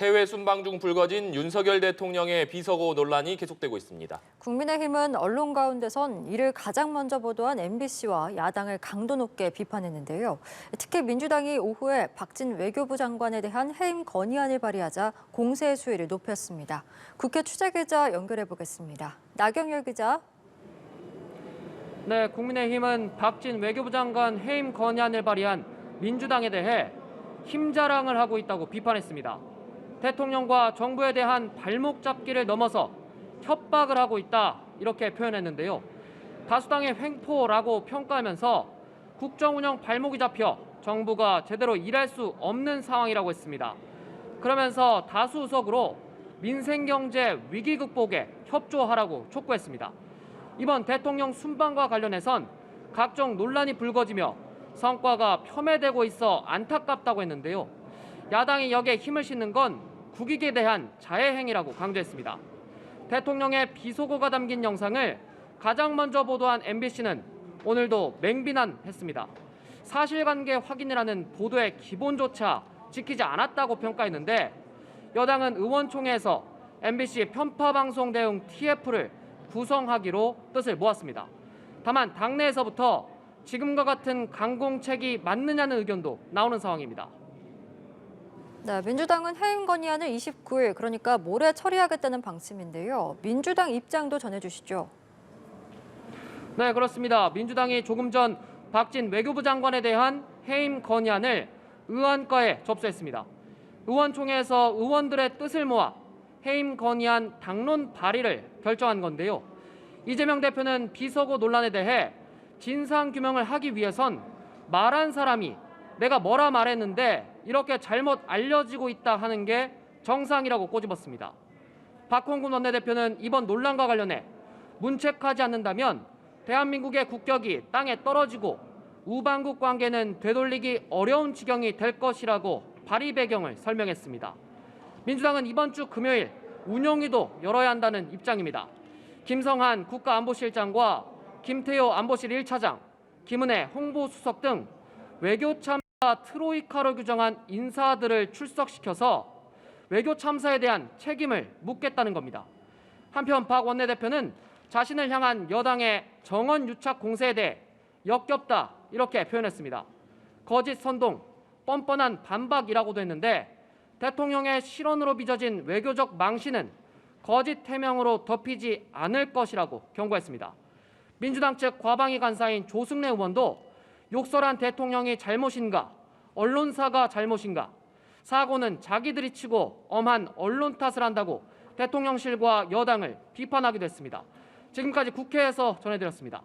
해외 순방 중 불거진 윤석열 대통령의 비서고 논란이 계속되고 있습니다. 국민의힘은 언론 가운데선 이를 가장 먼저 보도한 MBC와 야당을 강도 높게 비판했는데요. 특히 민주당이 오후에 박진 외교부 장관에 대한 해임 건의안을 발의하자 공세의 수위를 높였습니다. 국회 취재기자 연결해 보겠습니다. 나경열 기자. 네, 국민의힘은 박진 외교부 장관 해임 건의안을 발의한 민주당에 대해 힘자랑을 하고 있다고 비판했습니다. 대통령과 정부에 대한 발목 잡기를 넘어서 협박을 하고 있다, 이렇게 표현했는데요. 다수당의 횡포라고 평가하면서 국정 운영 발목이 잡혀 정부가 제대로 일할 수 없는 상황이라고 했습니다. 그러면서 다수 의석으로 민생 경제 위기 극복에 협조하라고 촉구했습니다. 이번 대통령 순방과 관련해선 각종 논란이 불거지며 성과가 폄훼되고 있어 안타깝다고 했는데요. 야당이 여기에 힘을 싣는 건 국익에 대한 자해행위라고 강조했습니다. 대통령의 비속어가 담긴 영상을 가장 먼저 보도한 MBC는 오늘도 맹비난했습니다. 사실관계 확인이라는 보도의 기본조차 지키지 않았다고 평가했는데, 여당은 의원총회에서 MBC 편파방송 대응 TF를 구성하기로 뜻을 모았습니다. 다만 당내에서부터 지금과 같은 강공책이 맞느냐는 의견도 나오는 상황입니다. 네, 민주당은 해임 건의안을 29일, 그러니까 모레 처리하겠다는 방침인데요. 민주당 입장도 전해주시죠. 네, 그렇습니다. 민주당이 조금 전 박진 외교부 장관에 대한 해임 건의안을 의원과에 접수했습니다. 의원총회에서 의원들의 뜻을 모아 해임 건의안 당론 발의를 결정한 건데요. 이재명 대표는 비서고 논란에 대해 진상규명을 하기 위해선 말한 사람이 내가 뭐라 말했는데 이렇게 잘못 알려지고 있다 하는 게 정상이라고 꼬집었습니다. 박홍근 원내대표는 이번 논란과 관련해 문책하지 않는다면 대한민국의 국격이 땅에 떨어지고 우방국 관계는 되돌리기 어려운 지경이 될 것이라고 발의 배경을 설명했습니다. 민주당은 이번 주 금요일 운영위도 열어야 한다는 입장입니다. 김성한 국가안보실장과 김태효 안보실 1차장, 김은혜 홍보수석 등 외교 참사 트로이카로 규정한 인사들을 출석시켜서 외교 참사에 대한 책임을 묻겠다는 겁니다. 한편 박 원내대표는 자신을 향한 여당의 정원 유착 공세에 대해 역겹다, 이렇게 표현했습니다. 거짓 선동, 뻔뻔한 반박이라고도 했는데, 대통령의 실언으로 빚어진 외교적 망신은 거짓 해명으로 덮이지 않을 것이라고 경고했습니다. 민주당 측 과방위 간사인 조승래 의원도 욕설한 대통령이 잘못인가, 언론사가 잘못인가, 사고는 자기들이 치고 엄한 언론 탓을 한다고 대통령실과 여당을 비판하기도 했습니다. 지금까지 국회에서 전해드렸습니다.